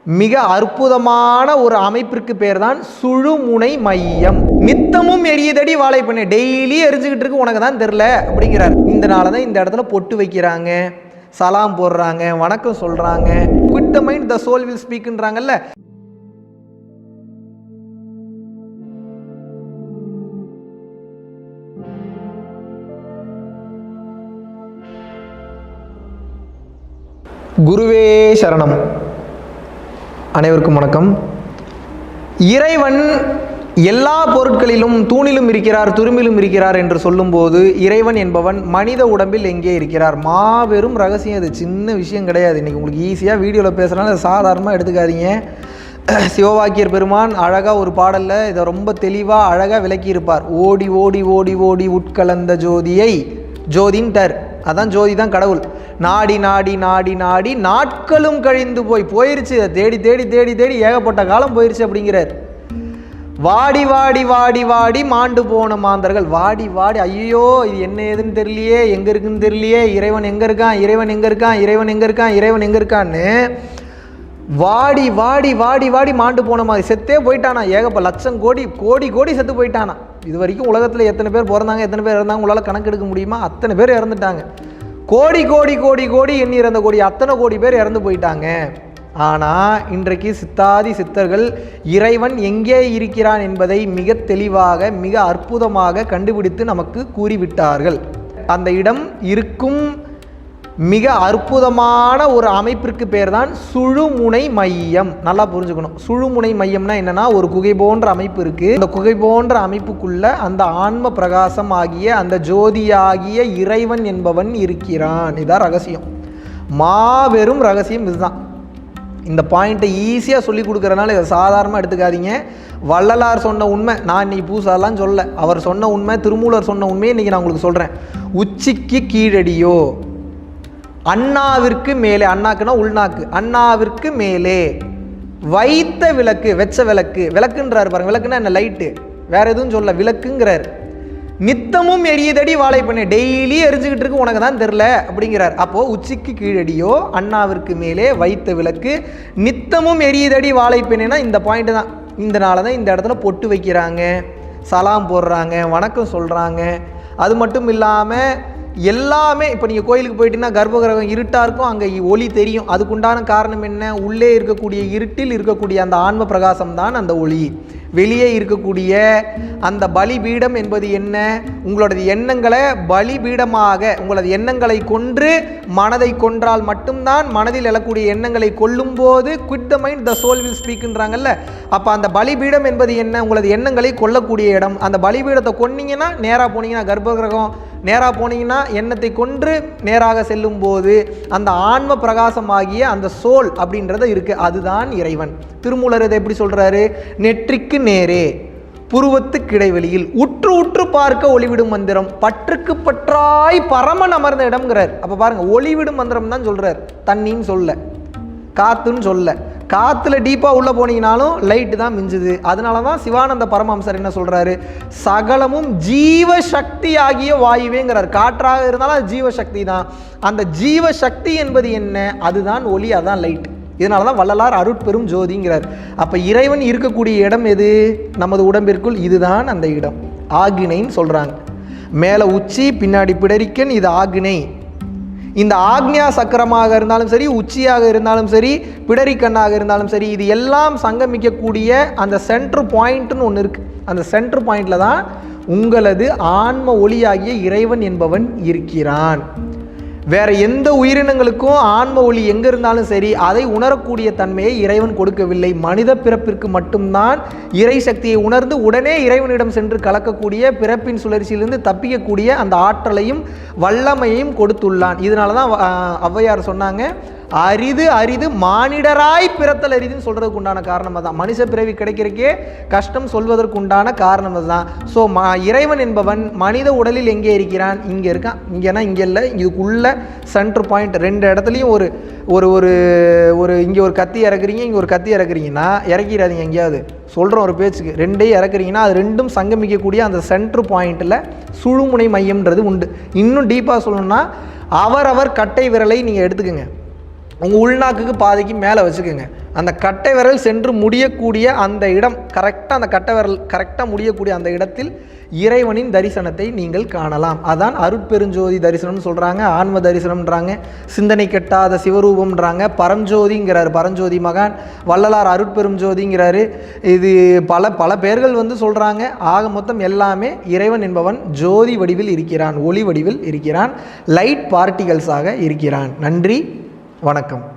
மிக அற்புதமான ஒரு அமைப்பிற்கு பேர் தான் சுழுமுனை மையம். நித்தமும் எரியதடி வாழைப்பண்ணை, டெய்லி எரிஞ்சுக்கிட்டு இருக்கு, உனக்கு தான் தெரில அப்படிங்கிறார். இதனால தான் இந்த இடத்துல பொட்டு வைக்கிறாங்க, சலாம் போடுறாங்க, வணக்கம் சொல்றாங்க. Quiet the mind the soul will ஸ்பீக்ன்றாங்கல்ல. குருவே சரணம். அனைவருக்கும் வணக்கம். இறைவன் எல்லா பொருட்களிலும் தூணிலும் இருக்கிறார், துரும்பிலும் இருக்கிறார் என்று சொல்லும்போது இறைவன் என்பவன் மனித உடம்பில் எங்கே இருக்கிறார்? மாபெரும் ரகசியம். அது சின்ன விஷயம் கிடையாது. இன்றைக்கி உங்களுக்கு ஈஸியாக வீடியோவில் பேசுகிறனால அதை சாதாரணமாக எடுத்துக்காதீங்க. சிவவாக்கியர் பெருமான் அழகாக ஒரு பாடலில் இதை ரொம்ப தெளிவாக அழகாக விளக்கியிருப்பார். ஓடி ஓடி ஓடி ஓடி உட்கலந்த ஜோதியை, ஜோதின்டர், அதான் ஜோதி தான் கடவுள். நாடி நாடி நாடி நாடி நாட்களும் கழிந்து போயிருச்சு. இதை தேடி தேடி தேடி தேடி ஏகப்பட்ட காலம் போயிருச்சு அப்படிங்கிறார். வாடி வாடி வாடி வாடி மாண்டு போன மாந்தர்கள். வாடி வாடி, ஐயோ இது என்ன ஏதுன்னு தெரியலையே, எங்கே இருக்குன்னு தெரியலையே, இறைவன் எங்கே இருக்கான், இறைவன் எங்கே இருக்கான், இறைவன் எங்கே இருக்கான், இறைவன் எங்கே இருக்கான்னு வாடி வாடி வாடி வாடி மாண்டு போன மாதிரி செத்தே போயிட்டானா. லட்சம் கோடி கோடி கோடி செத்து போயிட்டானா. இது வரைக்கும் உலகத்தில் எத்தனை பேர் பிறந்தாங்க, எத்தனை பேர் இறந்தாங்க, உங்களால் கணக்கெடுக்க முடியுமா? அத்தனை பேர் இறந்துட்டாங்க. கோடி கோடி கோடி கோடி எண்ணி இறந்த கோடி, அத்தனை கோடி பேர் இறந்து போயிட்டாங்க. ஆனால் இன்றைக்கு சித்தாதி சித்தர்கள் இறைவன் எங்கே இருக்கிறான் என்பதை மிக தெளிவாக மிக அற்புதமாக கண்டுபிடித்து நமக்கு கூறிவிட்டார்கள். அந்த இடம் இருக்கும் மிக அற்புதமான ஒரு அமைப்பிற்கு பேர் தான் சுழுமுனை மையம். நல்லா புரிஞ்சுக்கணும். சுழுமுனை மையம்னா என்னன்னா, ஒரு குகை போன்ற அமைப்பு இருக்கு. அந்த குகை போன்ற அமைப்புக்குள்ள அந்த ஆன்ம பிரகாசம் ஆகிய அந்த ஜோதியாகிய இறைவன் என்பவன் இருக்கிறான். இதுதான் ரகசியம், மாபெரும் ரகசியம். இதுதான். இந்த பாயிண்ட்டை ஈஸியாக சொல்லி கொடுக்குறதுனால இதை சாதாரணமாக எடுத்துக்காதீங்க. வள்ளலார் சொன்ன உண்மை நான் இன்னைக்கு பூசாலாம் சொல்ல, அவர் சொன்ன உண்மை, திருமூலர் சொன்ன உண்மையை இன்னைக்கு நான் உங்களுக்கு சொல்கிறேன். உச்சிக்கு கீழடியோ, அண்ணாவிற்கு மேலே, அண்ணாக்குன்னா உள்நாக்கு, அண்ணாவிற்கு மேலே வைத்த விளக்கு, வெச்ச விளக்கு, விளக்குன்றாரு பாருங்க. விளக்குன்னா என்ன? லைட்டு, வேற எதுவும் சொல்ல, விளக்குங்கிறார். நித்தமும் எரியதடி வாழைப்பண்ணை, டெய்லி எரிஞ்சுக்கிட்டு இருக்கு, உனக்கு தான் தெரில அப்படிங்கிறார். அப்போ உச்சிக்கு கீழடியோ, அண்ணாவிற்கு மேலே வைத்த விளக்கு, நித்தமும் எரியதடி வாழைப்பண்ணா இந்த பாயிண்ட் தான். இதனால தான் இந்த இடத்துல பொட்டு வைக்கிறாங்க, சலாம் போடுறாங்க, வணக்கம் சொல்றாங்க. அது மட்டும் இல்லாமல் எல்லாமே இப்போ நீங்கள் கோயிலுக்கு போயிட்டீங்கன்னா கர்ப்பகிரகம் இருட்டாக இருக்கும், அங்கே ஒளி தெரியும். அதுக்குண்டான காரணம் என்ன? உள்ளே இருக்கக்கூடிய இருட்டில் இருக்கக்கூடிய அந்த ஆன்ம பிரகாசம் தான் அந்த ஒளி. வெளியே இருக்கக்கூடிய அந்த பலிபீடம் என்பது என்ன? உங்களோட எண்ணங்களை பலிபீடமாக, உங்களது எண்ணங்களை கொன்று மனதை கொன்றால் மட்டும்தான், மனதில் எழக்கூடிய எண்ணங்களை கொல்லும் போது quiet the mind the soul will ஸ்பீக்ன்றாங்கல்ல. அப்போ அந்த பலிபீடம் என்பது என்ன? உங்களது எண்ணங்களை கொல்லக்கூடிய இடம். அந்த பலிபீடத்தை கொன்னீங்கன்னா, நேராக போனீங்கன்னா கர்ப்பகிரகம், நேராக போனீங்கன்னா எண்ணத்தை கொன்று நேராக செல்லும் போது அந்த ஆன்ம பிரகாசம் ஆகிய அந்த சோல் அப்படின்றது இருக்கு. அதுதான் இறைவன். திருமூலர் இதை எப்படி சொல்றாரு? நெற்றிக்கு நேரே புருவத்துக்கு இடைவெளியில் உற்று உற்று பார்க்க ஒளிவிடும் மந்திரம், பற்றுக்கு பற்றாய் பரமன் அமர்ந்த இடம்ங்கிறார். அப்ப பாருங்க, ஒளிவிடும் மந்திரம் தான் சொல்றார், தண்ணின்னு சொல்ல, காத்துன்னு சொல்ல. காத்துல டீப்பா உள்ள போனீங்கனாலும் லைட்டு தான் மிஞ்சுது. அதனால தான் சிவானந்த பரமஹம்சர் என்ன சொல்றாரு? சகலமும் ஜீவசக்தி ஆகிய வாயுவேங்கிறார். காற்றாக இருந்தாலும் அது ஜீவசக்தி தான். அந்த ஜீவசக்தி என்பது என்ன? அதுதான் ஒளி, அதுதான் லைட். இதனால தான் வள்ளலார் அருட்பெரும் ஜோதிங்கிறார். அப்போ இறைவன் இருக்கக்கூடிய இடம் எது? நமது உடம்பிற்குள். இதுதான் அந்த இடம். ஆக்னைன்னு சொல்கிறாங்க. மேலே உச்சி, பின்னாடி பிடரிக்கன், இது ஆக்னை. இந்த ஆக்ஞா சக்கரமாக இருந்தாலும் சரி, உச்சியாக இருந்தாலும் சரி, பிடரிக்கண்ணாக இருந்தாலும் சரி, இது எல்லாம் சங்கமிக்கக்கூடிய அந்த சென்ட்ரு பாயிண்ட்னு ஒன்று இருக்குது. அந்த சென்ட்ரு பாயிண்டில் தான் உங்களது ஆன்ம ஒளியாகிய இறைவன் என்பவன் இருக்கிறான். வேற எந்த உயிரினங்களுக்கும் ஆன்ம ஒளி எங்கே இருந்தாலும் சரி, அதை உணரக்கூடிய தன்மையை இறைவன் கொடுக்கவில்லை. மனித பிறப்பிற்கு மட்டும்தான் இறை சக்தியை உணர்ந்து உடனே இறைவனிடம் சென்று கலக்கக்கூடிய, பிறப்பின் சுழற்சியிலிருந்து தப்பிக்கக்கூடிய அந்த ஆற்றலையும் வல்லமையையும் கொடுத்துள்ளான். இதனால தான் ஔவையார் சொன்னாங்க, அரிது அரிது மானிடராய் பிறத்தல் அரிதுன்னு சொல்றதுக்கு உண்டான காரணம் தான். மனுஷ பிறவி கிடைக்கிறக்கே கஷ்டம் சொல்வதற்கு உண்டான காரணம் அதுதான். ஸோ இறைவன் என்பவன் மனித உடலில் எங்கே இருக்கிறான்? இங்கே இருக்கான். இங்கேனா இங்கே இல்லை, இதுக்குள்ள சென்டர் பாயிண்ட். ரெண்டு இடத்துலையும் ஒரு ஒரு ஒரு ஒரு இங்கே ஒரு கத்தி இறக்குறீங்க, இங்கே ஒரு கத்தி இறக்குறீங்கன்னா இறக்கிறாதீங்க. எங்கேயாவது சொல்கிறோம் ஒரு பேச்சுக்கு, ரெண்டையும் இறக்குறீங்கன்னா அது ரெண்டும் சங்கமிக்கக்கூடிய அந்த சென்டர் பாயிண்ட்டில் சுழுமுனை மையம்ன்றது உண்டு. இன்னும் டீப்பாக சொல்லணும்னா, அவரவர் கட்டை விரலை நீங்கள் எடுத்துக்கோங்க, உங்கள் உள்நாக்குக்கு பாதைக்கு மேலே வச்சுக்கோங்க. அந்த கட்டை விரல் சென்று முடியக்கூடிய அந்த இடம் கரெக்டாக, அந்த கட்டை விரல் கரெக்டாக முடியக்கூடிய அந்த இடத்தில் இறைவனின் தரிசனத்தை நீங்கள் காணலாம். அதான் அருட்பெருஞ்சோதி தரிசனம்னு சொல்கிறாங்க, ஆன்ம தரிசனம்ன்றாங்க, சிந்தனை கெட்டாத சிவரூபம்ன்றாங்க, பரஞ்சோதிங்கிறார், பரஞ்சோதி மகான், வள்ளலார் அருட்பெரும் ஜோதிங்கிறாரு. இது பல பல பேர்கள் சொல்கிறாங்க. ஆக மொத்தம் எல்லாமே இறைவன் என்பவன் ஜோதி வடிவில் இருக்கிறான், ஒளி வடிவில் இருக்கிறான், லைட் பார்ட்டிகல்ஸாக இருக்கிறான். நன்றி, வணக்கம்.